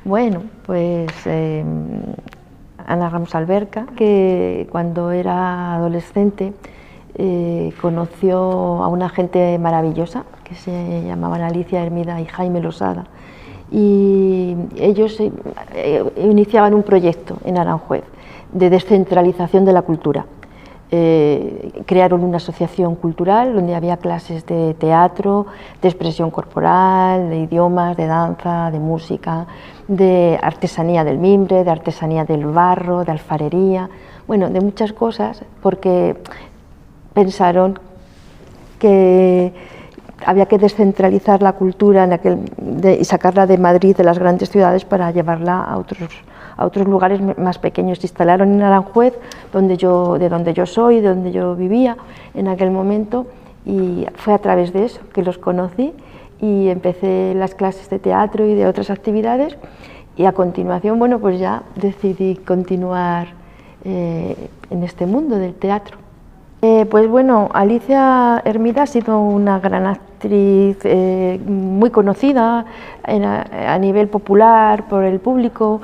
Bueno, pues Ana Ramos Alberca, que cuando era adolescente conoció a una gente maravillosa que se llamaban Alicia Hermida y Jaime Losada, y ellos iniciaban un proyecto en Aranjuez de descentralización de la cultura. Crearon una asociación cultural donde había clases de teatro, de expresión corporal, de idiomas, de danza, de música, de artesanía del mimbre, de artesanía del barro, de alfarería, bueno, de muchas cosas, porque pensaron que había que descentralizar la cultura y sacarla de Madrid, de las grandes ciudades, para llevarla a otros lugares más pequeños. Se instalaron en Aranjuez, de donde yo soy, de donde yo vivía en aquel momento, y fue a través de eso que los conocí y empecé las clases de teatro y de otras actividades, y a continuación, bueno, pues ya decidí continuar en este mundo del teatro. Pues bueno, Alicia Hermida ha sido una gran actriz muy conocida a nivel popular por el público.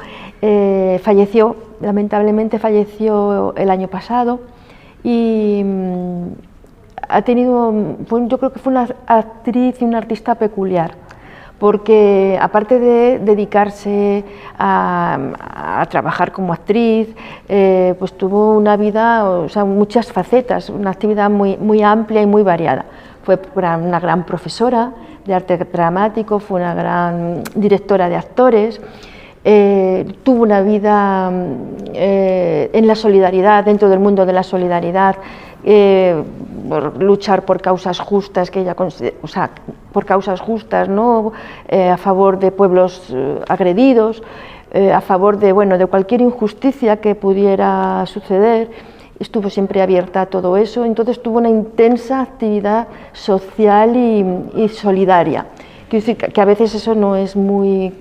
Falleció, lamentablemente falleció el año pasado, y ha tenido, yo creo que fue una actriz y una artista peculiar, porque aparte de dedicarse a trabajar como actriz, pues tuvo una vida, o sea, muchas facetas, una actividad muy amplia y muy variada. Fue una gran profesora de arte dramático, fue una gran directora de actores, tuvo una vida en la solidaridad, dentro del mundo de la solidaridad, por luchar por causas justas, por causas justas, ¿no? A favor de pueblos agredidos, a favor de cualquier injusticia que pudiera suceder. Estuvo siempre abierta a todo eso, entonces tuvo una intensa actividad social y solidaria. Quiero decir que a veces eso no es muy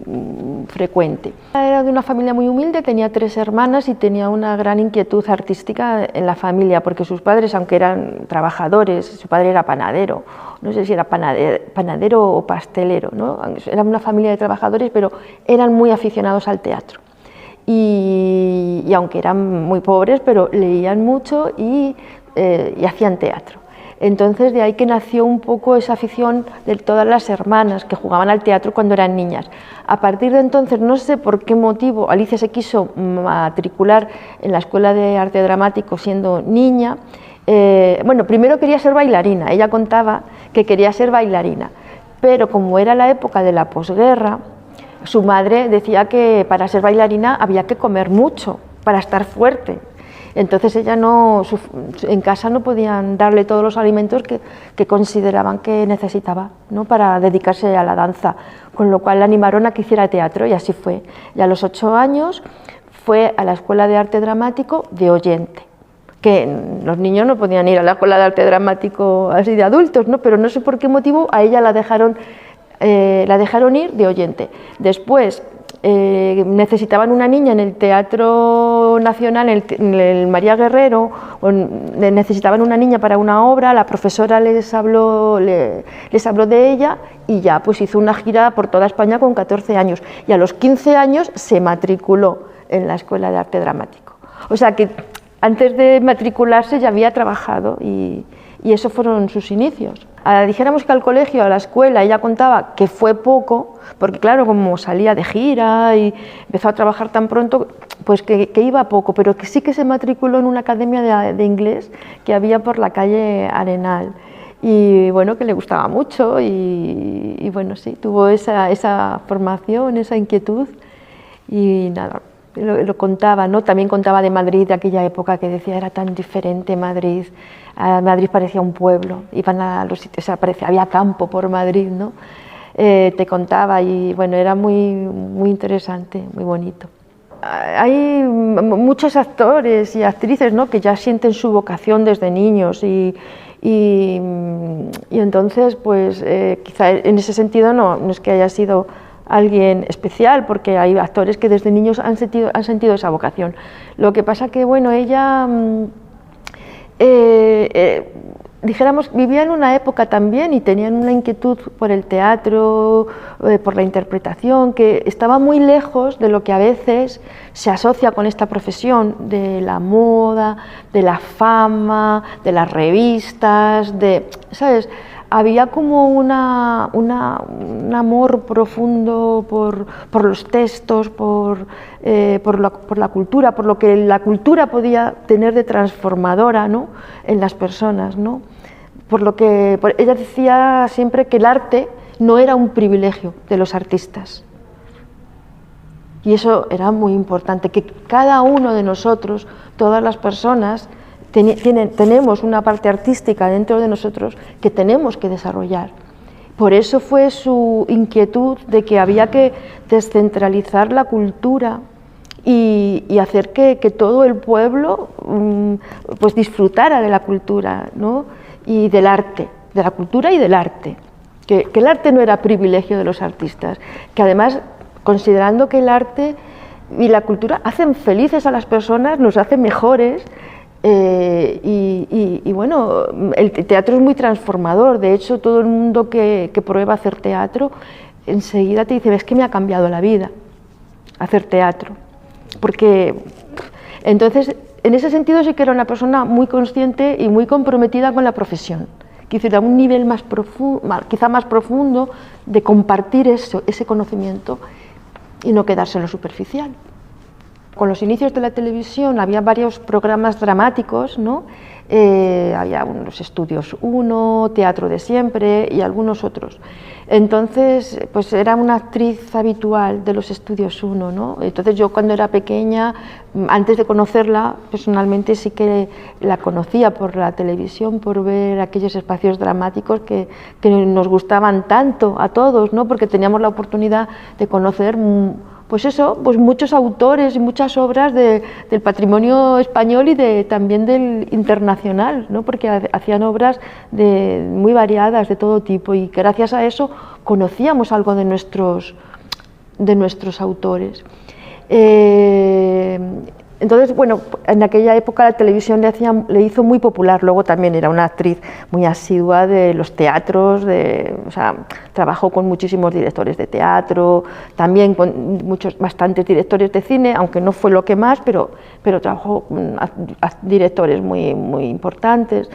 frecuente. Era de una familia muy humilde, tenía 3 hermanas y tenía una gran inquietud artística en la familia, porque sus padres, aunque eran trabajadores, su padre era panadero, no sé si era panadero o pastelero, ¿no? Era una familia de trabajadores, pero eran muy aficionados al teatro. Y aunque eran muy pobres, pero leían mucho y hacían teatro. Entonces de ahí que nació un poco esa afición de todas las hermanas que jugaban al teatro cuando eran niñas. A partir de entonces, no sé por qué motivo, Alicia se quiso matricular en la Escuela de Arte Dramático siendo niña. Primero quería ser bailarina, ella contaba que quería ser bailarina, pero como era la época de la posguerra, su madre decía que para ser bailarina había que comer mucho para estar fuerte. Entonces ella en casa no podían darle todos los alimentos que consideraban que necesitaba, ¿no? Para dedicarse a la danza, con lo cual la animaron a que hiciera teatro, y así fue. Y a los 8 años fue a la Escuela de Arte Dramático de oyente, que los niños no podían ir a la Escuela de Arte Dramático así de adultos, ¿no? Pero no sé por qué motivo a ella la dejaron ir de oyente. Después necesitaban una niña en el Teatro Nacional, en el María Guerrero, necesitaban una niña para una obra, la profesora les habló de ella, y ya pues hizo una gira por toda España con 14 años, y a los 15 años se matriculó en la Escuela de Arte Dramático. O sea que antes de matricularse ya había trabajado, y esos fueron sus inicios. Dijéramos que al colegio, a la escuela, ella contaba que fue poco, porque claro, como salía de gira y empezó a trabajar tan pronto, pues que iba poco, pero que sí que se matriculó en una academia de inglés que había por la calle Arenal, y bueno, que le gustaba mucho, y bueno, sí, tuvo esa formación, esa inquietud, y nada, lo contaba, ¿no? También contaba de Madrid, de aquella época, que decía era tan diferente Madrid. Madrid parecía un pueblo, iban a los sitios, había campo por Madrid, ¿no? Te contaba, y bueno, era muy interesante, muy bonito. Hay muchos actores y actrices, ¿no?, que ya sienten su vocación desde niños, y entonces pues quizá en ese sentido no es que haya sido alguien especial, porque hay actores que desde niños han sentido esa vocación. Lo que pasa que bueno, ella dijéramos, vivían una época también y tenían una inquietud por el teatro, por la interpretación, que estaba muy lejos de lo que a veces se asocia con esta profesión, de la moda, de la fama, de las revistas, ¿sabes? Había como un amor profundo por los textos, por la cultura, por lo que la cultura podía tener de transformadora, ¿no?, en las personas, ¿no? Ella decía siempre que el arte no era un privilegio de los artistas. Y eso era muy importante, que cada uno de nosotros, todas las personas, tenemos una parte artística dentro de nosotros que tenemos que desarrollar. Por eso fue su inquietud de que había que descentralizar la cultura y hacer que todo el pueblo pues disfrutara de la cultura, ¿no?, y del arte, de la cultura y del arte. Que el arte no era privilegio de los artistas, que además, considerando que el arte y la cultura hacen felices a las personas, nos hacen mejores. Y bueno, el teatro es muy transformador. De hecho, todo el mundo que prueba hacer teatro enseguida te dice: es que me ha cambiado la vida hacer teatro. Porque entonces, en ese sentido sí que era una persona muy consciente y muy comprometida con la profesión, quizá a un nivel más profundo de compartir ese conocimiento y no quedarse en lo superficial. Con los inicios de la televisión había varios programas dramáticos, ¿no? Había unos Estudios 1, Teatro de Siempre y algunos otros. Entonces, pues era una actriz habitual de los Estudios 1, ¿no? Entonces yo, cuando era pequeña, antes de conocerla personalmente, sí que la conocía por la televisión, por ver aquellos espacios dramáticos que nos gustaban tanto a todos, ¿no? Porque teníamos la oportunidad de conocer pues muchos autores y muchas obras del patrimonio español y también del internacional, ¿no? Porque hacían obras muy variadas, de todo tipo, y gracias a eso conocíamos algo de nuestros autores. Entonces, bueno, en aquella época la televisión le hizo muy popular. Luego también era una actriz muy asidua de los teatros, trabajó con muchísimos directores de teatro, también con bastantes directores de cine, aunque no fue lo que más, pero trabajó con directores muy, muy importantes,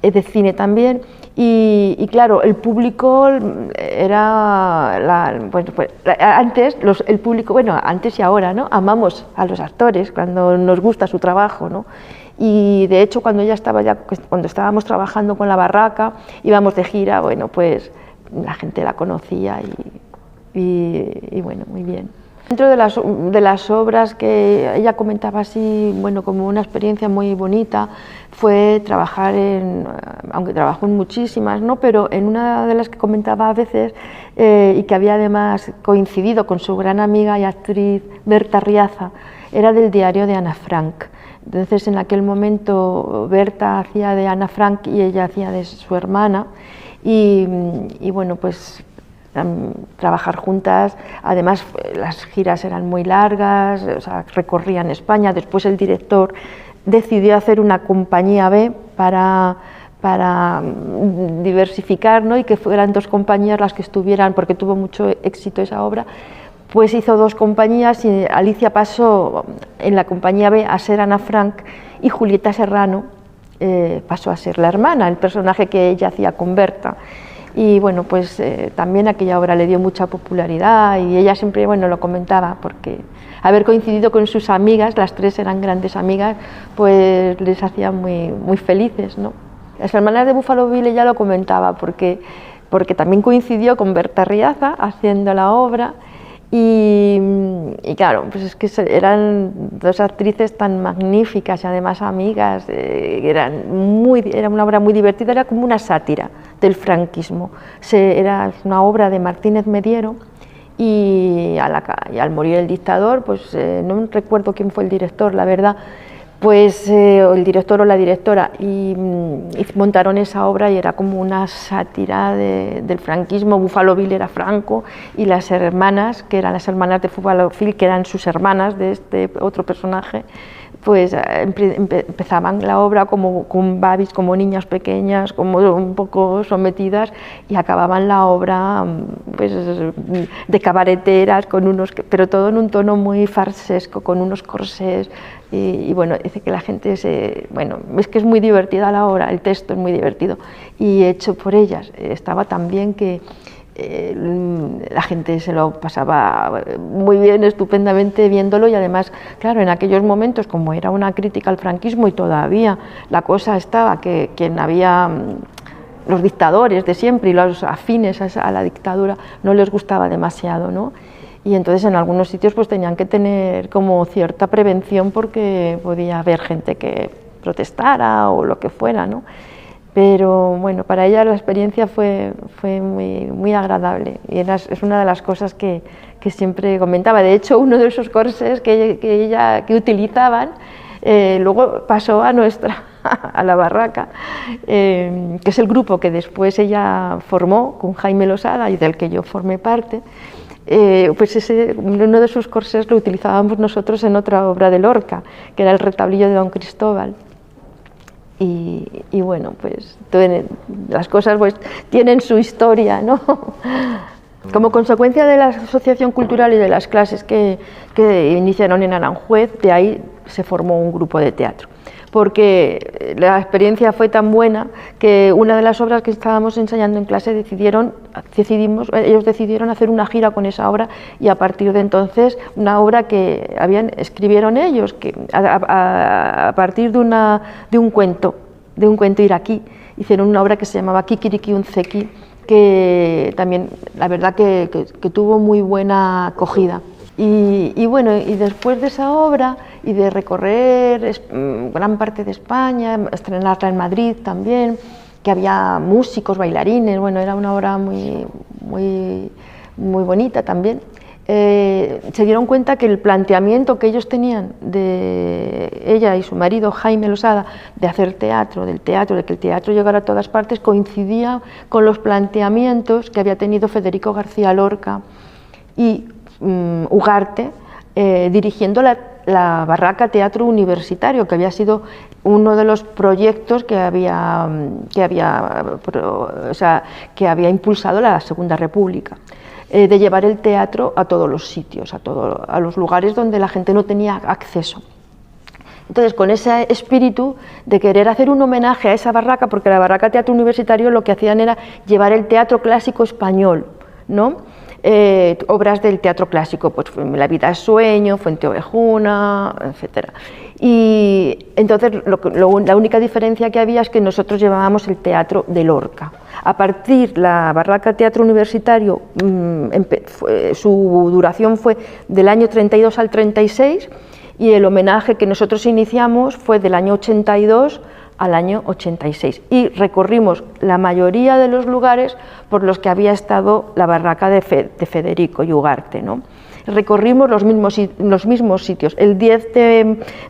de cine también. Y claro, el público era antes el público, bueno, antes y ahora, ¿no?, amamos a los actores cuando nos gusta su trabajo, ¿no? Y de hecho, cuando estábamos trabajando con La Barraca, íbamos de gira, bueno, pues la gente la conocía y bueno, muy bien. Dentro de las obras que ella comentaba así, bueno, como una experiencia muy bonita, fue trabajar aunque trabajó en muchísimas, ¿no?, pero en una de las que comentaba a veces, y que había además coincidido con su gran amiga y actriz Berta Riaza, era del diario de Ana Frank. Entonces, en aquel momento Berta hacía de Ana Frank y ella hacía de su hermana, y bueno, pues trabajar juntas. Además, las giras eran muy largas, recorrían España. Después el director decidió hacer una compañía B para diversificar, ¿no?, y que fueran dos compañías las que estuvieran, porque tuvo mucho éxito esa obra. Pues hizo dos compañías y Alicia pasó en la compañía B a ser Ana Frank y Julieta Serrano pasó a ser la hermana, el personaje que ella hacía con Berta. Y bueno, pues también aquella obra le dio mucha popularidad y ella siempre, bueno, lo comentaba, porque haber coincidido con sus amigas, las tres eran grandes amigas, pues les hacía muy, muy felices, ¿no? Las hermanas de Buffalo Bill, ella lo comentaba, porque también coincidió con Berta Riaza haciendo la obra. Y claro, pues es que eran dos actrices tan magníficas y además amigas, era una obra muy divertida, era como una sátira del franquismo. Era una obra de Martínez Mediero y al morir el dictador, pues no recuerdo quién fue el director, la verdad, pues el director o la directora, y montaron esa obra y era como una sátira del franquismo. Buffalo Bill era Franco y las hermanas, que eran las hermanas de Buffalo Bill, que eran sus hermanas de este otro personaje, pues empezaban la obra como con babis, como niñas pequeñas, como un poco sometidas, y acababan la obra pues de cabareteras, pero todo en un tono muy farsesco, con unos corsés, y bueno, dice que la gente bueno, es que es muy divertida la obra, el texto es muy divertido, y hecho por ellas. Estaba tan bien que la gente se lo pasaba muy bien, estupendamente viéndolo, y además, claro, en aquellos momentos, como era una crítica al franquismo y todavía la cosa estaba que quien había, los dictadores de siempre y los afines a la dictadura, no les gustaba demasiado, ¿no? Y entonces en algunos sitios pues tenían que tener como cierta prevención porque podía haber gente que protestara o lo que fuera, ¿no? Pero bueno, para ella la experiencia fue muy agradable, y es una de las cosas que siempre comentaba. De hecho, uno de esos corsés que utilizaban luego pasó a la Barraca, que es el grupo que después ella formó con Jaime Losada y del que yo formé parte. Pues uno de sus corsés lo utilizábamos nosotros en otra obra de Lorca, que era el Retablillo de Don Cristóbal. Y bueno, pues las cosas pues tienen su historia, ¿no? Como consecuencia de la asociación cultural y de las clases que iniciaron en Aranjuez, de ahí se formó un grupo de teatro, porque la experiencia fue tan buena que una de las obras que estábamos ensayando en clase ellos decidieron hacer una gira con esa obra, y a partir de entonces una obra que escribieron ellos, que a partir de un cuento iraquí, hicieron una obra que se llamaba Kikiriki Unzeki, que también la verdad que tuvo muy buena acogida. Y bueno, y después de esa obra y de recorrer gran parte de España, estrenarla en Madrid también, que había músicos, bailarines, bueno, era una obra muy bonita también, se dieron cuenta que el planteamiento que ellos tenían, de ella y su marido Jaime Losada, de hacer teatro, de que el teatro llegara a todas partes, coincidía con los planteamientos que había tenido Federico García Lorca y Ugarte, dirigiendo la Barraca Teatro Universitario, que había sido uno de los proyectos que había impulsado la Segunda República, de llevar el teatro a todos los sitios, a los lugares donde la gente no tenía acceso. Entonces, con ese espíritu de querer hacer un homenaje a esa barraca, porque la Barraca Teatro Universitario lo que hacían era llevar el teatro clásico español, ¿no? Obras del teatro clásico, pues La vida es sueño, Fuente Ovejuna, etc. Y entonces la única diferencia que había es que nosotros llevábamos el teatro de Lorca. A partir la Barraca Teatro Universitario, su duración fue del año 32 al 36, y el homenaje que nosotros iniciamos fue del año 82 al año 86, y recorrimos la mayoría de los lugares por los que había estado la barraca de Federico y Ugarte, ¿no? Recorrimos los mismos sitios. El 10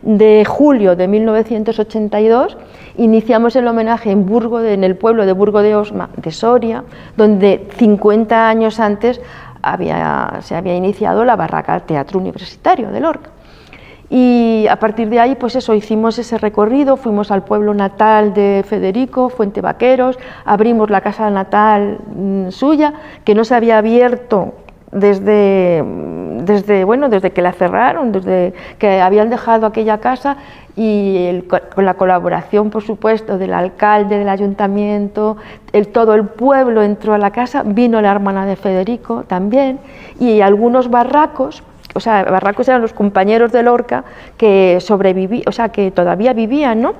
de julio de 1982 iniciamos el homenaje en el pueblo de Burgo de Osma de Soria, donde 50 años antes se había iniciado la Barraca Teatro Universitario de Lorca. Y a partir de ahí, pues eso, hicimos ese recorrido, fuimos al pueblo natal de Federico, Fuente Vaqueros, abrimos la casa natal suya, que no se había abierto desde que la cerraron, desde que habían dejado aquella casa, y con la colaboración, por supuesto, del alcalde, del ayuntamiento, todo el pueblo entró a la casa, vino la hermana de Federico también, y algunos barracos. O sea, barracos eran los compañeros de Lorca que sobrevivían, o sea, que todavía vivían, ¿no?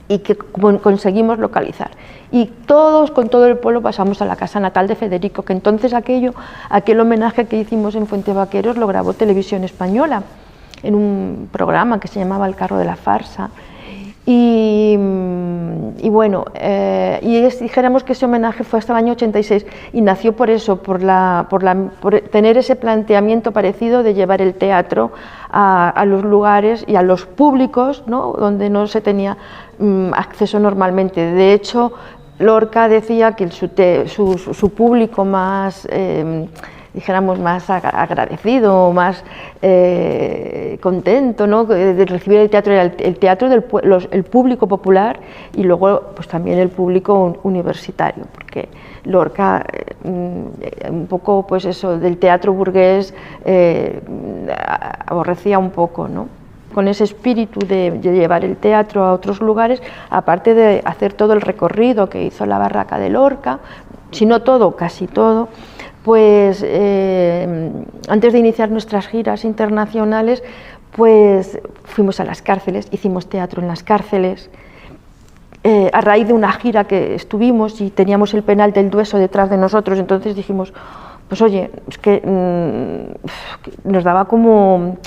Y que conseguimos localizar. Y todos, con todo el pueblo, pasamos a la casa natal de Federico, que entonces aquel homenaje que hicimos en Fuente Vaqueros lo grabó Televisión Española, en un programa que se llamaba El carro de la farsa. Y bueno, dijéramos que ese homenaje fue hasta el año 86, y nació por eso, por tener ese planteamiento parecido de llevar el teatro a los lugares y a los públicos, ¿no?, donde no se tenía acceso normalmente. De hecho, Lorca decía que su público más dijéramos, más agradecido, más contento, ¿no?, de recibir el teatro. Era el teatro del público popular y luego pues también el público universitario, porque Lorca, un poco pues eso, del teatro burgués aborrecía un poco, ¿no? Con ese espíritu de llevar el teatro a otros lugares, aparte de hacer todo el recorrido que hizo la Barraca de Lorca, si no todo, casi todo, pues antes de iniciar nuestras giras internacionales, pues fuimos a las cárceles, hicimos teatro en las cárceles. A raíz de una gira que estuvimos y teníamos el penal del Dueso detrás de nosotros, entonces dijimos, pues oye, es que nos daba como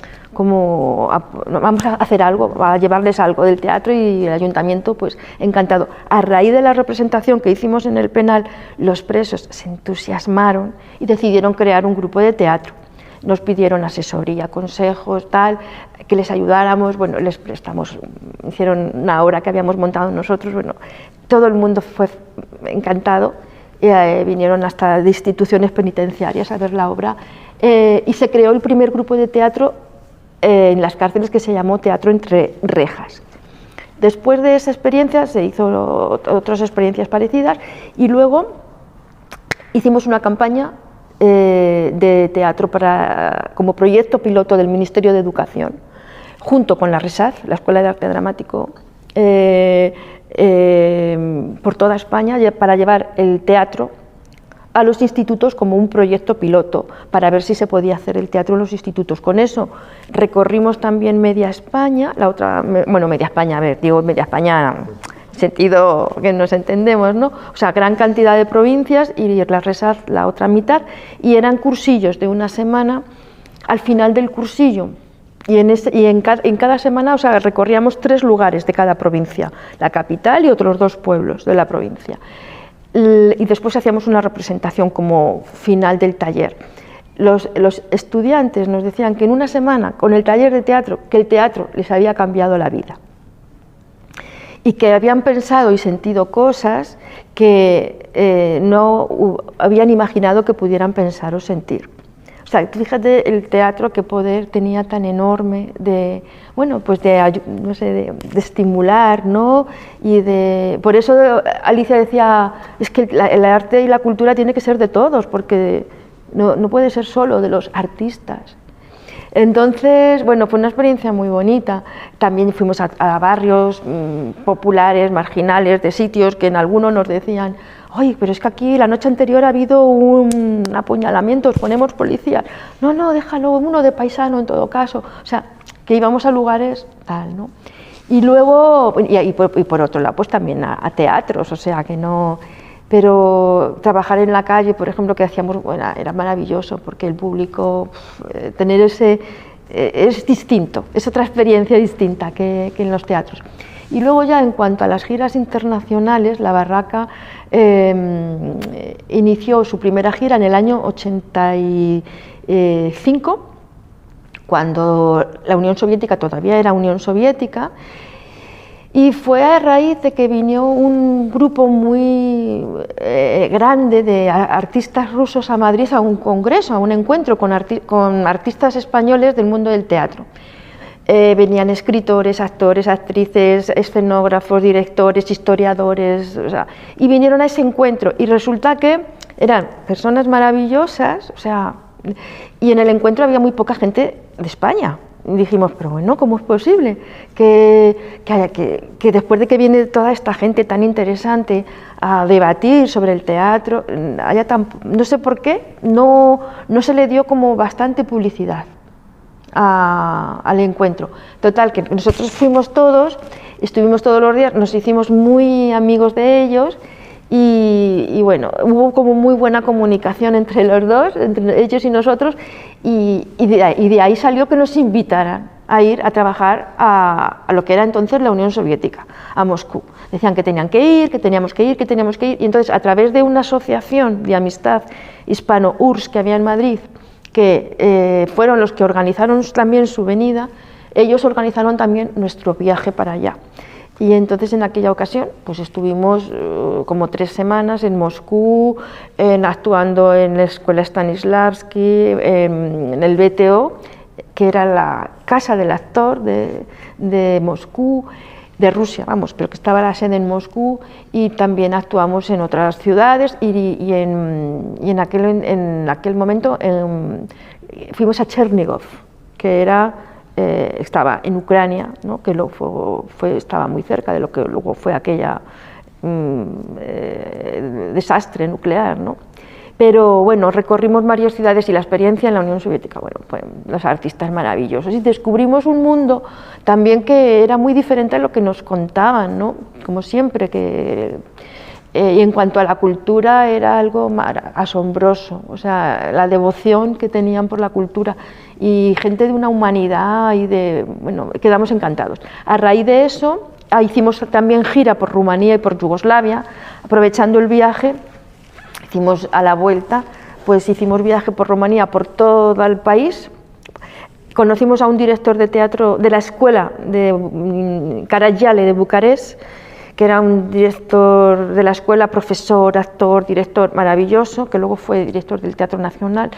vamos a hacer algo, a llevarles algo del teatro, y el ayuntamiento pues encantado. A raíz de la representación que hicimos en el penal, los presos se entusiasmaron y decidieron crear un grupo de teatro. Nos pidieron asesoría, consejos, tal, que les ayudáramos, bueno, les prestamos, hicieron una obra que habíamos montado nosotros, bueno, todo el mundo fue encantado, vinieron hasta de instituciones penitenciarias a ver la obra, y se creó el primer grupo de teatro en las cárceles, que se llamó Teatro Entre Rejas. Después de esa experiencia se hizo otras experiencias parecidas y luego hicimos una campaña de teatro como proyecto piloto del Ministerio de Educación, junto con la RESAD, la Escuela de Arte Dramático, por toda España, para llevar el teatro a los institutos como un proyecto piloto, para ver si se podía hacer el teatro en los institutos. Con eso recorrimos también media España, media España, digo media España en sentido que nos entendemos, ¿no? O sea, gran cantidad de provincias y la RESAD la otra mitad, y eran cursillos de una semana. Al final del cursillo, en cada semana, o sea, recorríamos 3 lugares de cada provincia, la capital y otros 2 pueblos de la provincia. Y después hacíamos una representación como final del taller. Los estudiantes nos decían que en una semana, con el taller de teatro, que el teatro les había cambiado la vida y que habían pensado y sentido cosas que no habían imaginado que pudieran pensar o sentir. O sea, fíjate el teatro qué poder tenía tan enorme de, bueno, pues no sé, de estimular, ¿no? Por eso Alicia decía, es que el arte y la cultura tiene que ser de todos, porque no puede ser solo de los artistas. Entonces, bueno, fue una experiencia muy bonita. También fuimos a barrios populares, marginales, de sitios que en algunos nos decían, oye, pero es que aquí la noche anterior ha habido un apuñalamiento, os ponemos policías. No, déjalo, uno de paisano en todo caso. O sea, que íbamos a lugares tal, ¿no? Y luego, y por otro lado, pues también a teatros, o sea, que no... Pero trabajar en la calle, por ejemplo, que hacíamos, bueno, era maravilloso, porque el público, tener es distinto, es otra experiencia distinta que en los teatros. Y luego ya en cuanto a las giras internacionales, la Barraca inició su primera gira en el año 85, cuando la Unión Soviética todavía era Unión Soviética, y fue a raíz de que vino un grupo muy grande de artistas rusos a Madrid a un congreso, a un encuentro con artistas españoles del mundo del teatro. Venían escritores, actores, actrices, escenógrafos, directores, historiadores, o sea, y vinieron a ese encuentro y resulta que eran personas maravillosas, o sea, y en el encuentro había muy poca gente de España. Y dijimos, pero bueno, ¿cómo es posible que después de que viene toda esta gente tan interesante a debatir sobre el teatro, no sé por qué, no se le dio como bastante publicidad al encuentro? Total, que nosotros fuimos todos, estuvimos todos los días, nos hicimos muy amigos de ellos y bueno, hubo como muy buena comunicación entre los dos, entre ellos y nosotros, y de ahí salió que nos invitaran a ir a trabajar a lo que era entonces la Unión Soviética, a Moscú. Decían que tenían que ir, que teníamos que ir, y entonces a través de una asociación de amistad hispano-URSS que había en Madrid, que fueron los que organizaron también su venida, ellos organizaron también nuestro viaje para allá. Y entonces en aquella ocasión pues estuvimos como 3 semanas en Moscú, actuando en la escuela Stanislavski, en el BTO, que era la casa del actor de Moscú, de Rusia, vamos, pero que estaba la sede en Moscú, y también actuamos en otras ciudades y en aquel momento fuimos a Chernigov, que estaba en Ucrania, ¿no? Que luego estaba muy cerca de lo que luego fue aquella desastre nuclear, ¿no? Pero bueno, recorrimos varias ciudades y la experiencia en la Unión Soviética, bueno, pues los artistas maravillosos, y descubrimos un mundo también que era muy diferente a lo que nos contaban, ¿no? Como siempre, y en cuanto a la cultura era algo asombroso, o sea, la devoción que tenían por la cultura y gente de una humanidad bueno, quedamos encantados. A raíz de eso hicimos también gira por Rumanía y por Yugoslavia, aprovechando el viaje. Hicimos a la vuelta, pues hicimos viaje por Rumanía, por todo el país. Conocimos a un director de teatro de la escuela de Caragiale de Bucarest, que era un director de la escuela, profesor, actor, director maravilloso, que luego fue director del Teatro Nacional.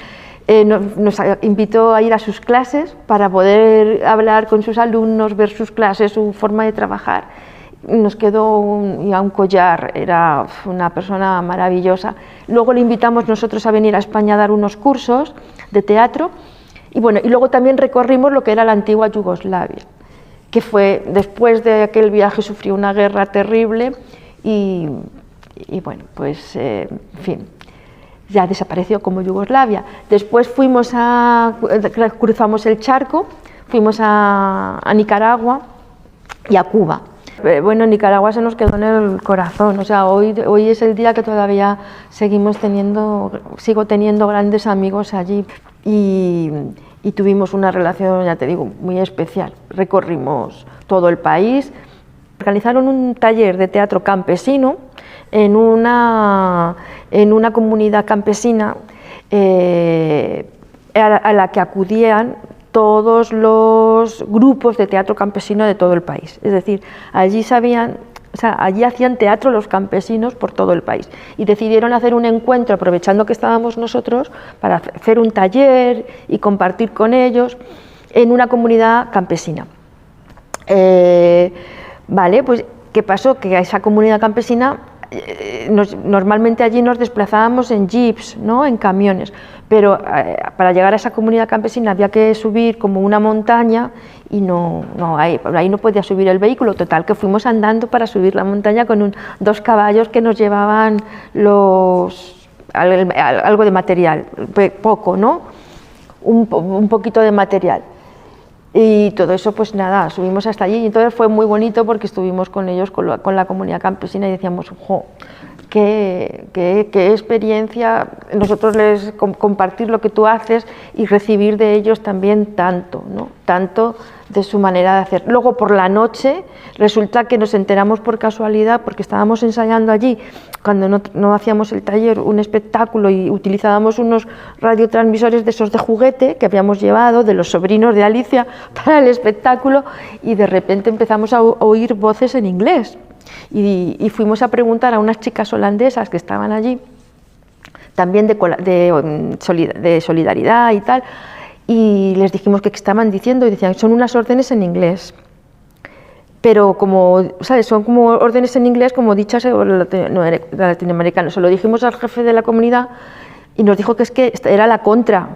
Nos invitó a ir a sus clases para poder hablar con sus alumnos, ver sus clases, su forma de trabajar. Nos quedó un collar, era una persona maravillosa. Luego le invitamos nosotros a venir a España a dar unos cursos de teatro, y bueno, y luego también recorrimos lo que era la antigua Yugoslavia, que fue después de aquel viaje, sufrió una guerra terrible y bueno, pues en fin, ya desapareció como Yugoslavia. Después cruzamos el charco, fuimos a Nicaragua y a Cuba. Bueno, Nicaragua se nos quedó en el corazón, o sea, hoy es el día que todavía sigo teniendo grandes amigos allí, y tuvimos una relación, ya te digo, muy especial. Recorrimos todo el país, organizaron un taller de teatro campesino en una comunidad campesina a la que acudían todos los grupos de teatro campesino de todo el país. Es decir, allí hacían teatro los campesinos por todo el país, y decidieron hacer un encuentro, aprovechando que estábamos nosotros, para hacer un taller y compartir con ellos en una comunidad campesina. Vale, pues ¿qué pasó? Que a esa comunidad campesina normalmente allí nos desplazábamos en jeeps, ¿no? En camiones, pero para llegar a esa comunidad campesina había que subir como una montaña, y ahí no podía subir el vehículo. Total, que fuimos andando para subir la montaña con 2 caballos que nos llevaban algo de material, poco, ¿no? Un poquito de material. Y todo eso, pues nada, subimos hasta allí, y entonces fue muy bonito porque estuvimos con ellos, con la comunidad campesina, y decíamos, ¡jo! Qué experiencia, nosotros les compartir lo que tú haces y recibir de ellos también tanto, ¿no? Tanto de su manera de hacer. Luego por la noche resulta que nos enteramos por casualidad, porque estábamos ensayando allí, cuando no hacíamos el taller, un espectáculo, y utilizábamos unos radiotransmisores de esos de juguete que habíamos llevado de los sobrinos de Alicia para el espectáculo, y de repente empezamos a oír voces en inglés. Y fuimos a preguntar a unas chicas holandesas que estaban allí, también de solidaridad y tal, y les dijimos que qué estaban diciendo, y decían, son unas órdenes en inglés, pero como, ¿sabes? Son como órdenes en inglés como dichas latinoamericanas. Se lo dijimos al jefe de la comunidad, y nos dijo que es que era la contra,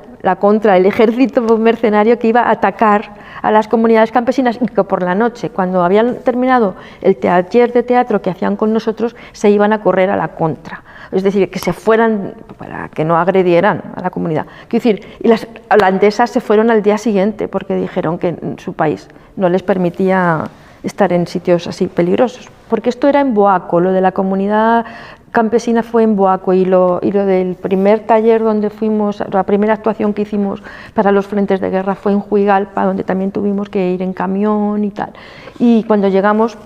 el ejército mercenario que iba a atacar a las comunidades campesinas, y que por la noche, cuando habían terminado el taller de teatro que hacían con nosotros, se iban a correr a la contra. Es decir, que se fueran para que no agredieran a la comunidad. Quiero decir, y las holandesas se fueron al día siguiente porque dijeron que en su país no les permitía estar en sitios así peligrosos. Porque esto era en Boaco, lo de la comunidad campesina fue en Boaco, y lo del primer taller donde fuimos, la primera actuación que hicimos para los frentes de guerra fue en Huigalpa, donde también tuvimos que ir en camión y tal. Y cuando llegamos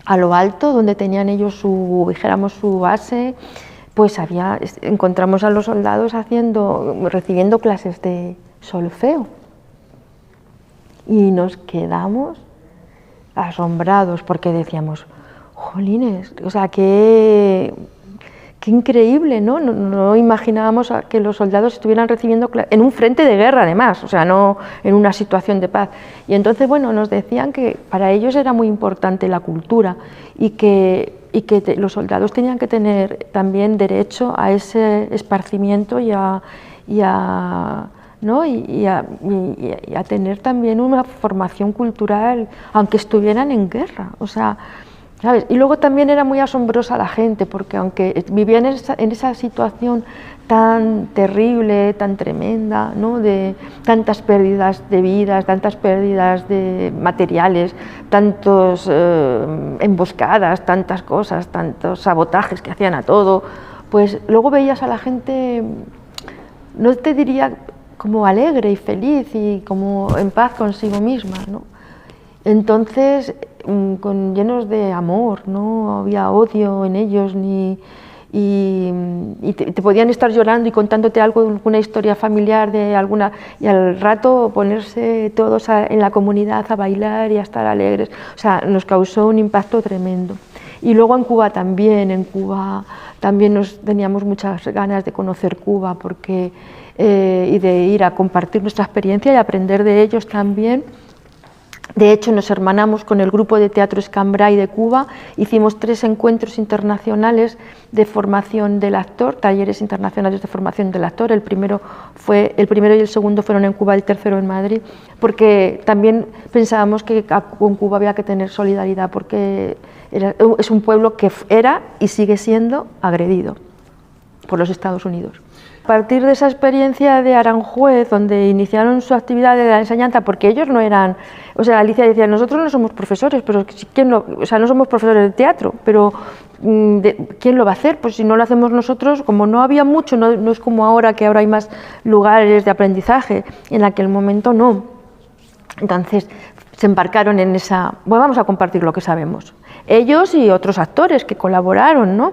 a lo alto, donde tenían ellos su base, pues encontramos a los soldados recibiendo clases de solfeo, y nos quedamos asombrados, porque decíamos, jolines, o sea, qué increíble, ¿no? No imaginábamos que los soldados estuvieran recibiendo en un frente de guerra, además, o sea, no en una situación de paz. Y entonces, bueno, nos decían que para ellos era muy importante la cultura y que los soldados tenían que tener también derecho a ese esparcimiento y a tener también una formación cultural, aunque estuvieran en guerra, o sea, ¿sabes? Y luego también era muy asombrosa la gente, porque aunque vivían en esa situación tan terrible, tan tremenda, ¿no? De tantas pérdidas de vidas, tantas pérdidas de materiales, tantos emboscadas, tantas cosas, tantos sabotajes que hacían a todo, pues luego veías a la gente, no te diría como alegre y feliz y como en paz consigo misma, ¿no? Entonces, llenos de amor, no había odio en ellos, y te podían estar llorando y contándote alguna historia familiar de alguna, y al rato ponerse todos en la comunidad a bailar y a estar alegres. O sea, nos causó un impacto tremendo. Y luego en Cuba también teníamos muchas ganas de conocer Cuba y de ir a compartir nuestra experiencia y aprender de ellos también. De hecho, nos hermanamos con el grupo de teatro Escambray de Cuba, hicimos 3 encuentros internacionales de formación del actor, talleres internacionales de formación del actor, el primero y el segundo fueron en Cuba, el tercero en Madrid, porque también pensábamos que con Cuba había que tener solidaridad, porque es un pueblo que era y sigue siendo agredido por los Estados Unidos. A partir de esa experiencia de Aranjuez, donde iniciaron su actividad de la enseñanza, porque ellos no eran, o sea, Alicia decía, nosotros no somos profesores, pero ¿quién no? O sea, no somos profesores de teatro, pero ¿quién lo va a hacer? Pues si no lo hacemos nosotros, como no había mucho, no es como ahora, que ahora hay más lugares de aprendizaje, en aquel momento no. Entonces se embarcaron en esa, bueno, vamos a compartir lo que sabemos. Ellos y otros actores que colaboraron, ¿no?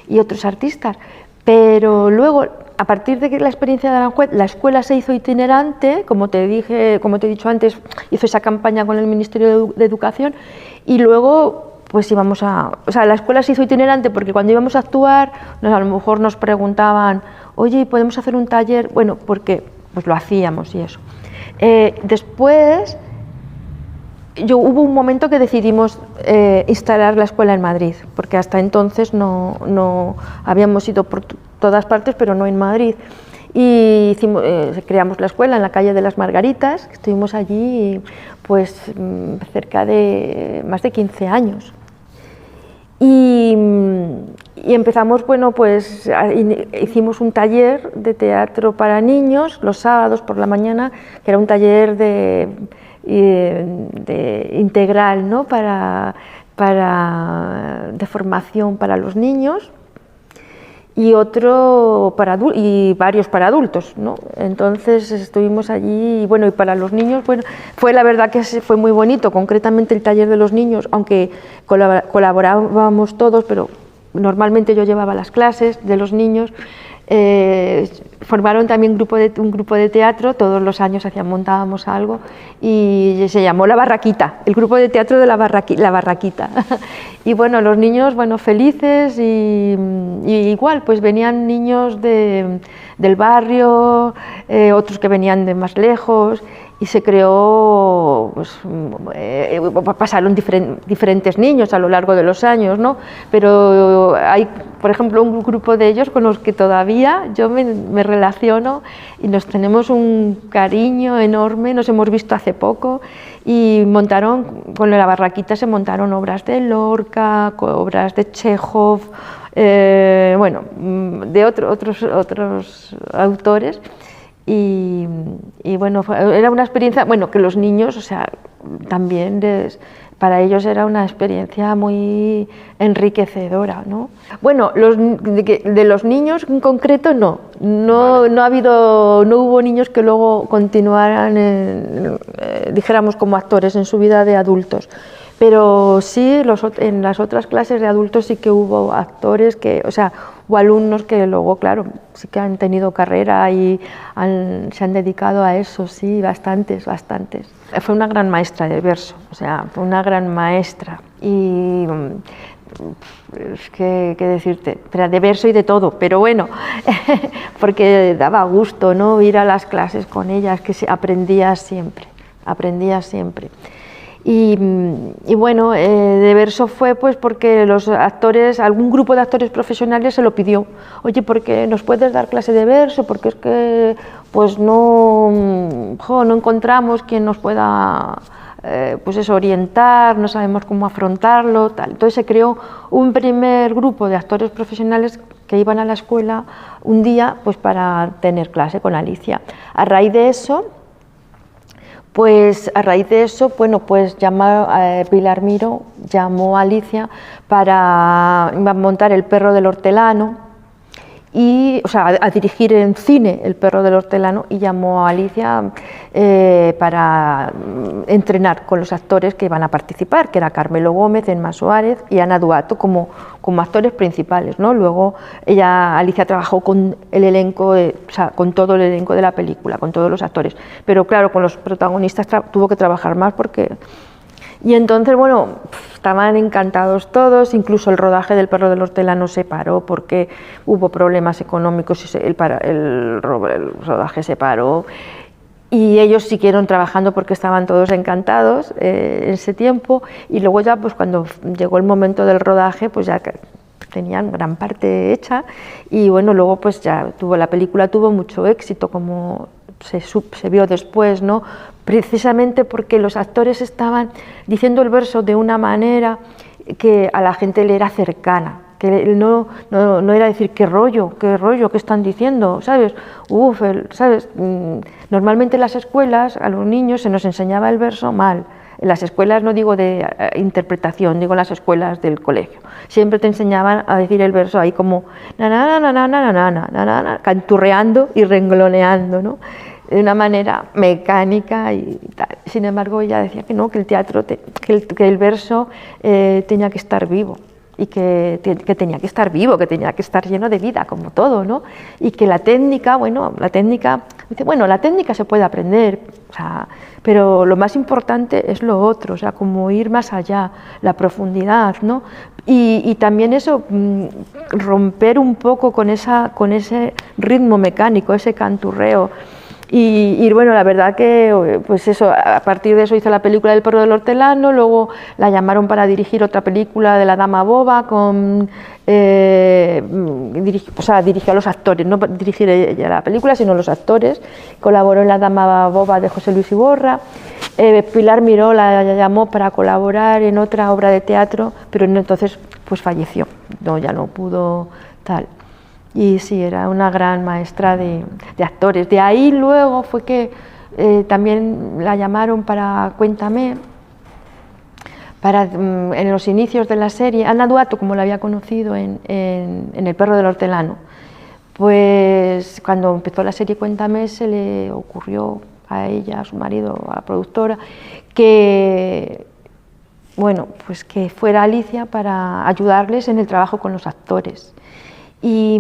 Y otros artistas. Pero luego, a partir de la experiencia de Aranjuez, la escuela se hizo itinerante, como te he dicho antes, hizo esa campaña con el Ministerio de Educación, y luego pues la escuela se hizo itinerante porque cuando íbamos a actuar, a lo mejor nos preguntaban, oye, ¿podemos hacer un taller? Bueno, porque pues lo hacíamos y eso. Después, hubo un momento que decidimos instalar la escuela en Madrid, porque hasta entonces no habíamos ido por todas partes, pero no en Madrid. Y creamos la escuela en la calle de las Margaritas, estuvimos allí pues cerca de más de 15 años. Y empezamos, bueno, pues hicimos un taller de teatro para niños los sábados por la mañana, que era un taller de integral, ¿no? de formación para los niños, y otro y varios para adultos, ¿no? Entonces estuvimos allí y bueno, y para los niños, bueno, fue la verdad que fue muy bonito, concretamente el taller de los niños, aunque colaborábamos todos, pero normalmente yo llevaba las clases de los niños. Formaron también un grupo de teatro, todos los años montábamos algo, y se llamó La Barraquita, el grupo de teatro de La Barraquita. Y bueno, los niños, bueno, felices, y igual, pues venían niños del barrio, otros que venían de más lejos, y se creó, pues, pasaron diferentes niños a lo largo de los años, ¿no? Pero hay, por ejemplo, un grupo de ellos con los que todavía yo me relaciono y nos tenemos un cariño enorme, nos hemos visto hace poco, y con La Barraquita se montaron obras de Lorca, obras de Chekhov, bueno, de otros autores. Y bueno, era una experiencia, bueno, que los niños, o sea, también para ellos era una experiencia muy enriquecedora, ¿no? Bueno, de los niños en concreto no hubo niños que luego continuaran, dijéramos, como actores en su vida de adultos. Pero sí, en las otras clases de adultos sí que hubo actores que, o sea, o alumnos que luego, claro, sí que han tenido carrera y se han dedicado a eso, sí, bastantes. Fue una gran maestra de verso, o sea, fue una gran maestra. Y es que, ¿qué decirte? De verso y de todo, pero bueno, porque daba gusto, ¿no?, ir a las clases con ella, es que aprendía siempre. Y bueno, de verso fue pues porque los actores, algún grupo de actores profesionales se lo pidió. Oye, ¿por qué nos puedes dar clase de verso? Porque es que pues no encontramos quien nos pueda pues eso, orientar, no sabemos cómo afrontarlo, tal. Entonces se creó un primer grupo de actores profesionales que iban a la escuela un día pues para tener clase con Alicia. A raíz de eso, bueno, pues Pilar Miró llamó a Alicia para montar El perro del hortelano, o sea, a dirigir en cine El perro del hortelano, y llamó a Alicia para entrenar con los actores que iban a participar, que era Carmelo Gómez, Emma Suárez y Ana Duato como actores principales, ¿no? Luego Alicia trabajó con el elenco, o sea, con todo el elenco de la película, con todos los actores, pero claro, con los protagonistas tuvo que trabajar más porque... Y entonces, bueno, estaban encantados todos, incluso el rodaje del perro del hortelano se paró porque hubo problemas económicos y el rodaje se paró. Y ellos siguieron trabajando porque estaban todos encantados en ese tiempo, y luego ya pues cuando llegó el momento del rodaje pues ya tenían gran parte hecha, y bueno, luego pues ya la película tuvo mucho éxito, como se vio después, ¿no? Precisamente porque los actores estaban diciendo el verso de una manera que a la gente le era cercana, que no era decir qué rollo, qué están diciendo, ¿sabes? ¿Sabes? Normalmente en las escuelas a los niños se nos enseñaba el verso mal. En las escuelas, no digo de interpretación, digo en las escuelas del colegio. Siempre te enseñaban a decir el verso ahí como na na na na na na na na na, canturreando y rengloneando, ¿no?, de una manera mecánica y tal. Sin embargo, ella decía que no, que el teatro, que el verso tenía que estar vivo, y que tenía que estar vivo, que tenía que estar lleno de vida, como todo, ¿no? Y que la técnica se puede aprender, o sea, pero lo más importante es lo otro, o sea, como ir más allá, la profundidad, ¿no? Y también eso, romper un poco con ese ritmo mecánico, ese canturreo. Y bueno, la verdad que pues eso, a partir de eso hizo la película del perro del hortelano, luego la llamaron para dirigir otra película de La dama boba, dirigió a los actores, no dirigir ella la película, sino los actores. Colaboró en La dama boba de José Luis Iborra. Pilar Miró la llamó para colaborar en otra obra de teatro, pero entonces pues falleció, ya no pudo tal. Y sí, era una gran maestra de actores. De ahí luego fue que también la llamaron para Cuéntame, en los inicios de la serie. Ana Duato, como la había conocido en El perro del hortelano, pues cuando empezó la serie Cuéntame se le ocurrió a ella, a su marido, a la productora, que pues que fuera Alicia para ayudarles en el trabajo con los actores. Y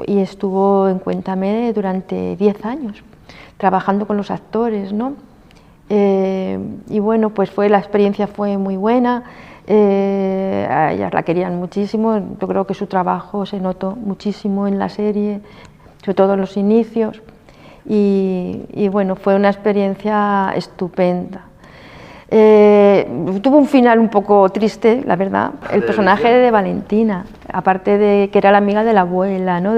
estuvo en Cuéntame durante 10 años, trabajando con los actores, ¿no? Y bueno, pues la experiencia fue muy buena, a ellas la querían muchísimo, yo creo que su trabajo se notó muchísimo en la serie, sobre todo en los inicios, y bueno, fue una experiencia estupenda. Tuvo un final un poco triste, la verdad, el personaje de Valentina, aparte de que era la amiga de la abuela, ¿no?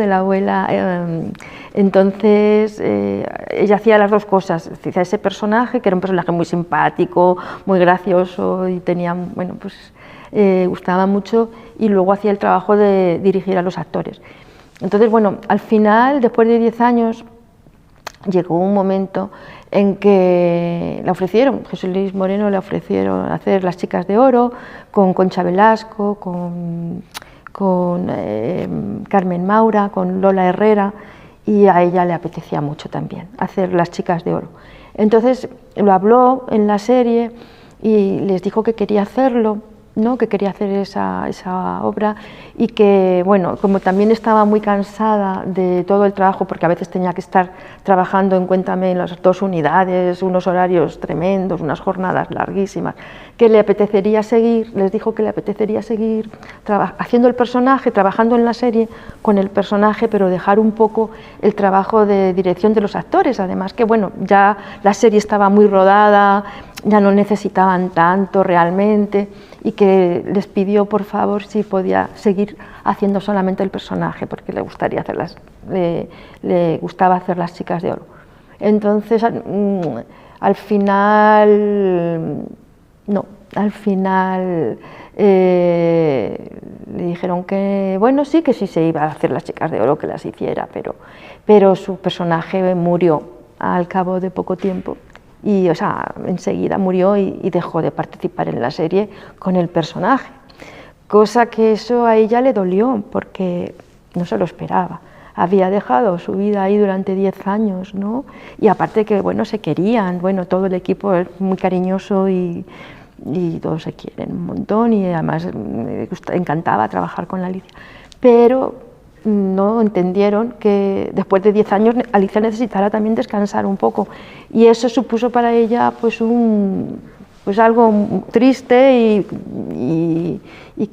Entonces ella hacía las dos cosas, hacía ese personaje que era un personaje muy simpático, muy gracioso y tenía, gustaba mucho, y luego hacía el trabajo de dirigir a los actores. Entonces, al final, después de 10 años, llegó un momento en que le ofrecieron, José Luis Moreno le ofrecieron hacer Las chicas de oro con Concha Velasco, con Carmen Maura, con Lola Herrera, y a ella le apetecía mucho también hacer Las chicas de oro. Entonces lo habló en la serie y les dijo que quería hacerlo, ¿no? Que quería hacer esa obra y que, bueno, como también estaba muy cansada de todo el trabajo, porque a veces tenía que estar trabajando en Cuéntame en las 2 unidades, unos horarios tremendos, unas jornadas larguísimas, que le apetecería seguir, les dijo que le apetecería seguir haciendo el personaje, trabajando en la serie con el personaje, pero dejar un poco el trabajo de dirección de los actores, además que, bueno, ya la serie estaba muy rodada, ya no necesitaban tanto realmente, y que les pidió por favor si podía seguir haciendo solamente el personaje, porque le gustaría hacer le gustaba hacer Las chicas de oro. Entonces al final no, al final le dijeron que bueno, sí, que sí se iba a hacer Las chicas de oro, que las hiciera, pero su personaje murió al cabo de poco tiempo. Y, o sea, enseguida murió y dejó de participar en la serie con el personaje, cosa que eso a ella le dolió porque no se lo esperaba. Había dejado su vida ahí durante 10 años, ¿no? Y aparte que, bueno, se querían, bueno, todo el equipo es muy cariñoso y todos se quieren un montón y además me encantaba trabajar con Alicia, pero no entendieron que después de 10 años Alicia necesitara también descansar un poco, y eso supuso para ella pues algo triste y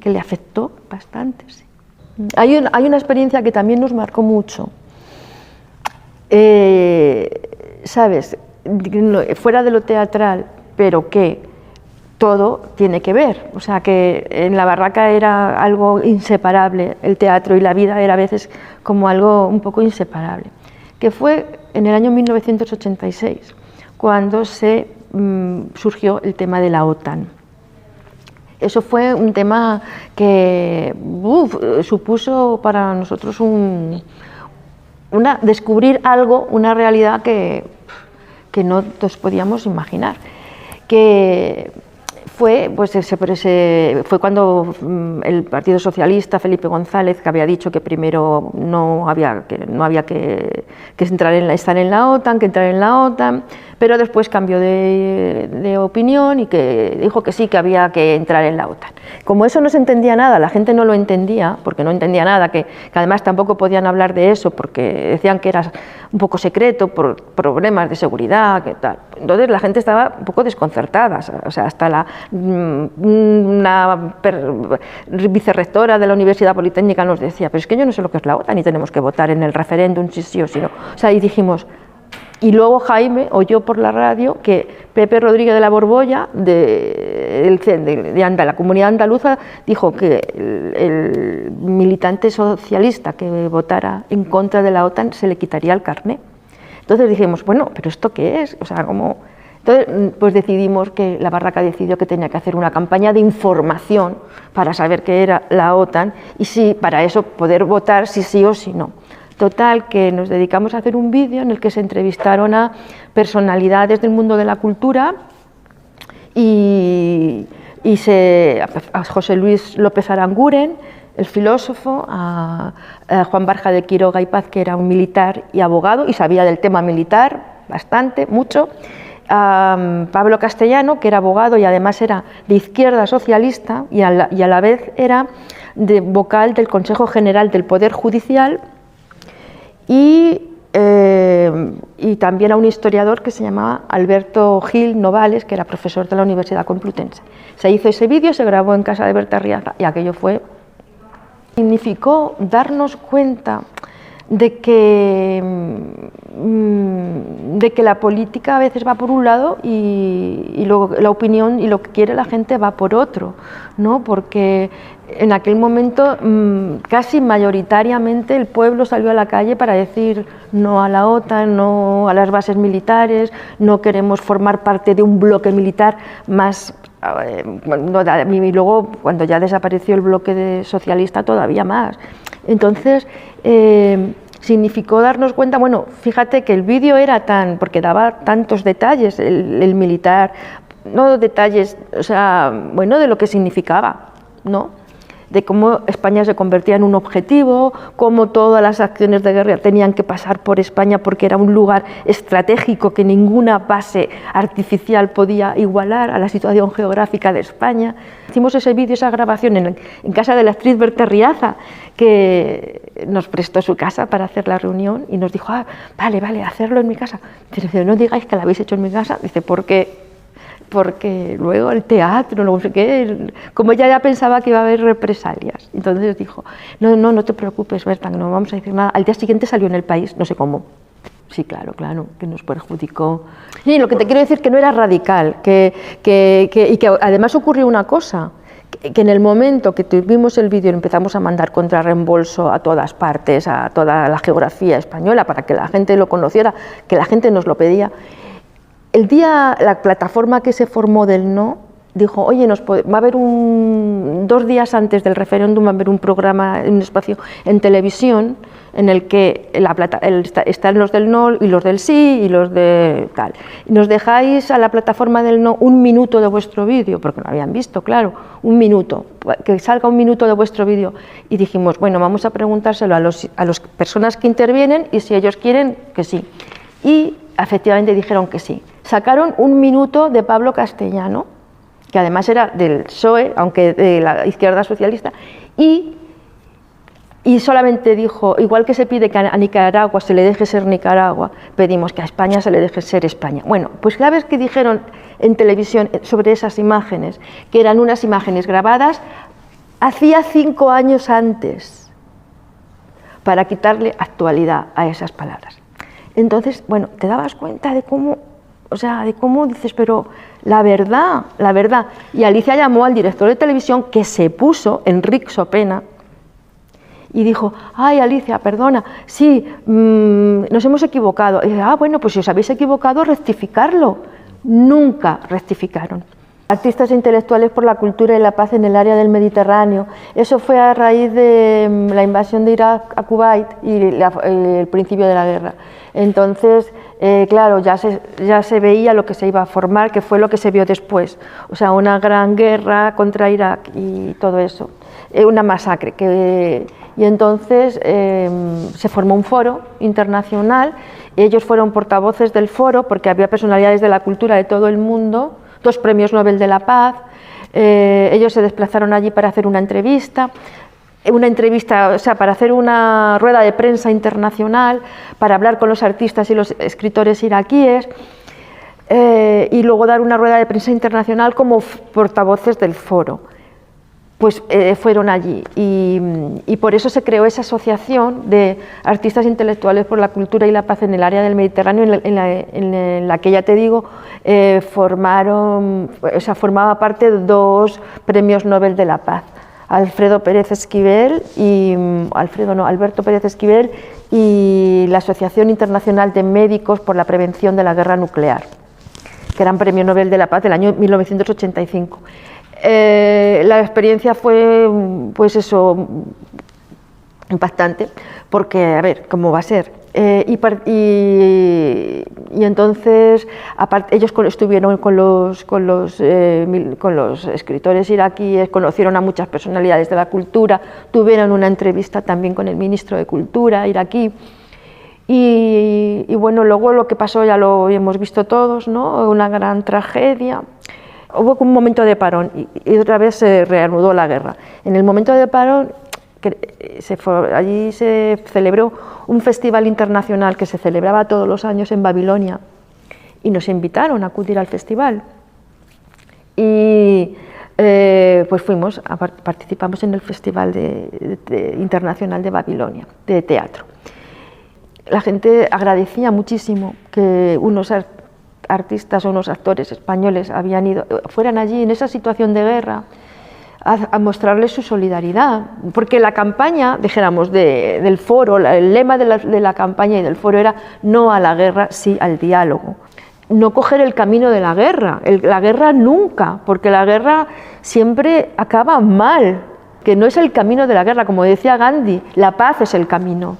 que le afectó bastante. Sí. Hay una experiencia que también nos marcó mucho, ¿sabes? Fuera de lo teatral, pero que todo tiene que ver, o sea que en La barraca era algo inseparable, el teatro y la vida era a veces como algo un poco inseparable, que fue en el año 1986, cuando surgió el tema de la OTAN. Eso fue un tema que supuso para nosotros descubrir algo, una realidad que no nos podíamos imaginar, que fue cuando el Partido Socialista, Felipe González, que había dicho que primero no había que estar en la OTAN, que entrar en la OTAN, pero después cambió de opinión y que dijo que sí, que había que entrar en la OTAN. Como eso no se entendía nada, la gente no lo entendía, porque no entendía nada, que además tampoco podían hablar de eso porque decían que era un poco secreto por problemas de seguridad, que tal. Entonces la gente estaba un poco desconcertada, o sea, hasta una vicerrectora de la Universidad Politécnica nos decía, pero es que yo no sé lo que es la OTAN y tenemos que votar en el referéndum si sí o si no. O sea, y dijimos, y luego Jaime oyó por la radio que Pepe Rodríguez de la Borbolla, de la Comunidad Andaluza, dijo que el militante socialista que votara en contra de la OTAN se le quitaría el carné. Entonces dijimos, bueno, ¿pero esto qué es? O sea, ¿cómo? Entonces, pues decidimos que La Barraca decidió que tenía que hacer una campaña de información para saber qué era la OTAN y para eso poder votar si sí o si no. Total, que nos dedicamos a hacer un vídeo en el que se entrevistaron a personalidades del mundo de la cultura a José Luis López Aranguren, el filósofo, a Juan Barja de Quiroga y Paz, que era un militar y abogado y sabía del tema militar bastante, mucho, a Pablo Castellano, que era abogado y además era de izquierda socialista y a la vez era vocal del Consejo General del Poder Judicial, y también a un historiador que se llamaba Alberto Gil Novales, que era profesor de la Universidad Complutense. Se hizo ese vídeo, se grabó en casa de Berta Riaza y aquello significó darnos cuenta de que la política a veces va por un lado y luego la opinión y lo que quiere la gente va por otro, ¿no? Porque en aquel momento casi mayoritariamente el pueblo salió a la calle para decir no a la OTAN, no a las bases militares, no queremos formar parte de un bloque militar más. Y luego cuando ya desapareció el bloque socialista todavía más. Entonces significó darnos cuenta, bueno, fíjate que el vídeo era porque daba tantos detalles, el militar, no detalles, o sea, bueno, de lo que significaba, ¿no? de cómo España se convertía en un objetivo, cómo todas las acciones de guerra tenían que pasar por España porque era un lugar estratégico que ninguna base artificial podía igualar a la situación geográfica de España. Hicimos ese vídeo, esa grabación en casa de la actriz Berta Riaza, que nos prestó su casa para hacer la reunión y nos dijo, vale, hacerlo en mi casa. Dice, no digáis que la habéis hecho en mi casa, dice, porque luego el teatro, no sé qué, como ella ya pensaba que iba a haber represalias. Entonces dijo, no te preocupes, Berta, que no vamos a decir nada. Al día siguiente salió en El País, no sé cómo. Sí, claro, que nos perjudicó. Sí, lo que te quiero decir que no era radical, y que además ocurrió una cosa, que en el momento que tuvimos el vídeo empezamos a mandar contrarreembolso a todas partes, a toda la geografía española, para que la gente lo conociera, que la gente nos lo pedía. La plataforma que se formó del no dijo, oye, va a haber 2 días antes del referéndum, va a haber un programa, un espacio en televisión en el que están los del no y los del sí y los de tal. Nos dejáis a la plataforma del no 1 minuto de vuestro vídeo, porque no habían visto, claro, 1 minuto, que salga 1 minuto de vuestro vídeo. Y dijimos, bueno, vamos a preguntárselo a las personas que intervienen y si ellos quieren, que sí. Y efectivamente dijeron que sí. Sacaron 1 minuto de Pablo Castellano, que además era del PSOE, aunque de la izquierda socialista, y solamente dijo, igual que se pide que a Nicaragua se le deje ser Nicaragua, pedimos que a España se le deje ser España. Bueno, pues ¿sabes qué dijeron en televisión sobre esas imágenes? Que eran unas imágenes grabadas hacía 5 años antes, para quitarle actualidad a esas palabras. Entonces, bueno, te dabas cuenta de cómo dices, pero la verdad. Y Alicia llamó al director de televisión, que se puso, Enric Sopena, y dijo, ay, Alicia, perdona, sí, nos hemos equivocado. Y dice, bueno, pues si os habéis equivocado, rectificarlo. Nunca rectificaron. Artistas intelectuales por la cultura y la paz en el área del Mediterráneo. Eso fue a raíz de la invasión de Irak a Kuwait y el principio de la guerra. Entonces, claro, ya se veía lo que se iba a formar, que fue lo que se vio después. O sea, una gran guerra contra Irak y todo eso. Una masacre. Y entonces se formó un foro internacional. Ellos fueron portavoces del foro porque había personalidades de la cultura de todo el mundo, 2 premios Nobel de la Paz. Ellos se desplazaron allí para hacer una entrevista, o sea, para hacer una rueda de prensa internacional, para hablar con los artistas y los escritores iraquíes, y luego dar una rueda de prensa internacional como portavoces del foro. Pues fueron allí y por eso se creó esa asociación de artistas intelectuales por la cultura y la paz en el área del Mediterráneo, en la que ya te digo, formaba parte de 2 premios Nobel de la Paz, Alberto Pérez Esquivel y la Asociación Internacional de Médicos por la Prevención de la Guerra Nuclear, que eran premio Nobel de la Paz del año 1985. La experiencia fue, pues eso, impactante, porque, a ver, ¿cómo va a ser? Y entonces, aparte, ellos estuvieron con los escritores iraquíes, conocieron a muchas personalidades de la cultura, tuvieron una entrevista también con el ministro de Cultura iraquí. Y bueno, luego lo que pasó ya lo hemos visto todos, ¿no? Una gran tragedia. Hubo un momento de parón y otra vez se reanudó la guerra. En el momento de parón, allí se celebró un festival internacional que se celebraba todos los años en Babilonia y nos invitaron a acudir al festival. Y pues participamos en el Festival Internacional de Babilonia, de teatro. La gente agradecía muchísimo que unos artistas o unos actores españoles fueran allí en esa situación de guerra a mostrarles su solidaridad, porque la campaña, dijéramos, del foro, el lema de la campaña y del foro era no a la guerra, sí al diálogo. No coger el camino de la guerra nunca, porque la guerra siempre acaba mal, que no es el camino de la guerra, como decía Gandhi, la paz es el camino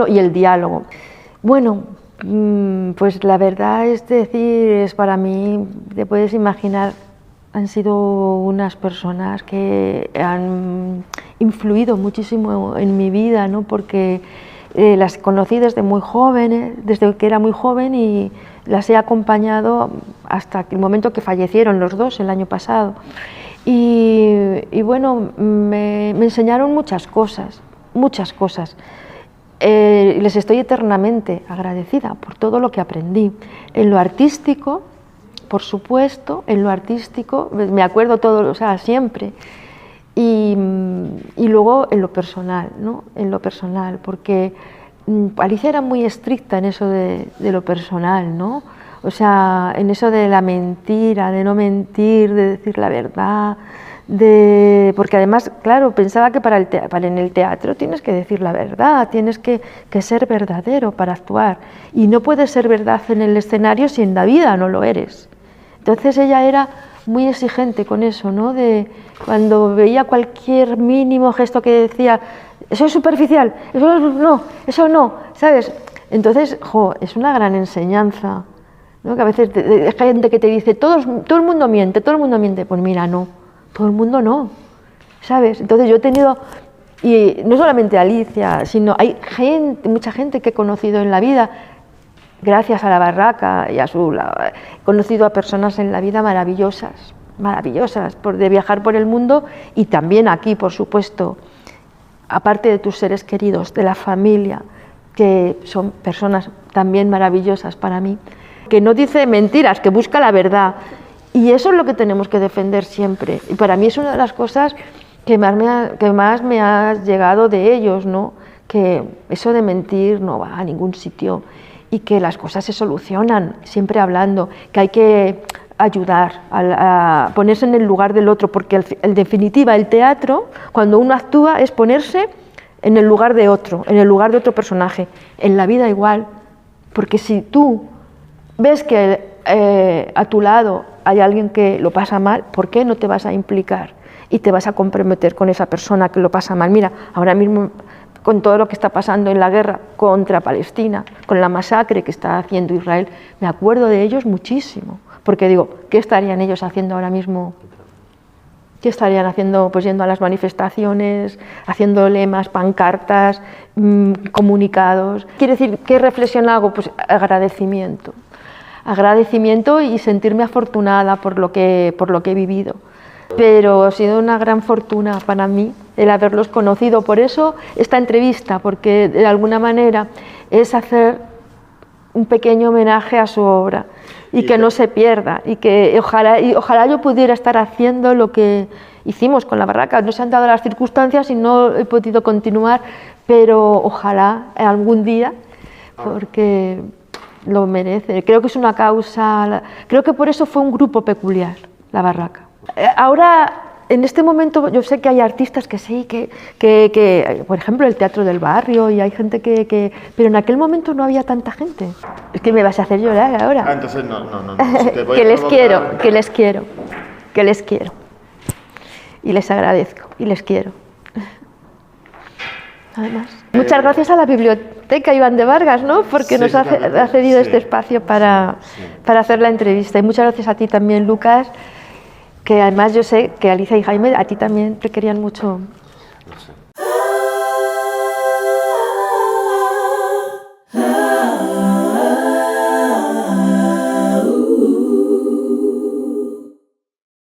y el diálogo. Bueno, pues la verdad es para mí, te puedes imaginar han sido unas personas que han influido muchísimo en mi vida, ¿no? Porque las conocí desde muy jóvenes, desde que era muy joven, y las he acompañado hasta el momento que fallecieron los dos el año pasado. Y bueno, me enseñaron muchas cosas, muchas cosas. Les estoy eternamente agradecida por todo lo que aprendí. En lo artístico, por supuesto, en lo artístico, me acuerdo todo, o sea, siempre. Y luego en lo personal, ¿no? En lo personal, porque Alicia era muy estricta en eso de lo personal, ¿no? O sea, en eso de la mentira, de no mentir, de decir la verdad, porque además, claro, pensaba que en el teatro tienes que decir la verdad, tienes que ser verdadero para actuar, y no puedes ser verdad en el escenario si en la vida no lo eres. Entonces ella era muy exigente con eso, ¿no? De cuando veía cualquier mínimo gesto que decía, eso es superficial, eso no, ¿sabes? Entonces, es una gran enseñanza, ¿no? Que a veces hay gente que te dice, todo el mundo miente, pues mira, no, todo el mundo no, ¿sabes? Entonces yo he tenido, y no solamente Alicia, sino hay mucha gente que he conocido en la vida, gracias a la barraca y he conocido a personas en la vida maravillosas, de viajar por el mundo, y también aquí, por supuesto, aparte de tus seres queridos, de la familia, que son personas también maravillosas para mí, que no dice mentiras, que busca la verdad, y eso es lo que tenemos que defender siempre, y para mí es una de las cosas que más me ha llegado de ellos, ¿no? Que eso de mentir no va a ningún sitio, y que las cosas se solucionan siempre hablando, que hay que ayudar a ponerse en el lugar del otro, porque en definitiva el teatro, cuando uno actúa, es ponerse en el lugar de otro, personaje. En la vida igual, porque si tú ves que a tu lado hay alguien que lo pasa mal, ¿por qué no te vas a implicar y te vas a comprometer con esa persona que lo pasa mal? Mira, ahora mismo, con todo lo que está pasando en la guerra contra Palestina, con la masacre que está haciendo Israel, me acuerdo de ellos muchísimo, porque digo, ¿qué estarían ellos haciendo ahora mismo? ¿Qué estarían haciendo? Pues yendo a las manifestaciones, haciendo lemas, pancartas, comunicados. Quiere decir, ¿qué reflexión hago? Pues agradecimiento y sentirme afortunada por lo que he vivido. Pero ha sido una gran fortuna para mí el haberlos conocido. Por eso esta entrevista, porque de alguna manera es hacer un pequeño homenaje a su obra y que no se pierda, y que ojalá yo pudiera estar haciendo lo que hicimos con la barraca. No se han dado las circunstancias y no he podido continuar, pero ojalá algún día, porque lo merece. Creo que es una causa, creo que por eso fue un grupo peculiar, la barraca. Ahora, en este momento, yo sé que hay artistas que sí, que por ejemplo, el Teatro del Barrio, y hay gente pero en aquel momento no había tanta gente. Es que me vas a hacer llorar ahora. Entonces no. Si te voy que les quiero. Y les agradezco, y les quiero. Además, muchas gracias a la Biblioteca Iván de Vargas, ¿no? Porque nos ha cedido este espacio para hacer la entrevista. Y muchas gracias a ti también, Lucas, que además yo sé que Alicia y Jaime a ti también te querían mucho. No sé.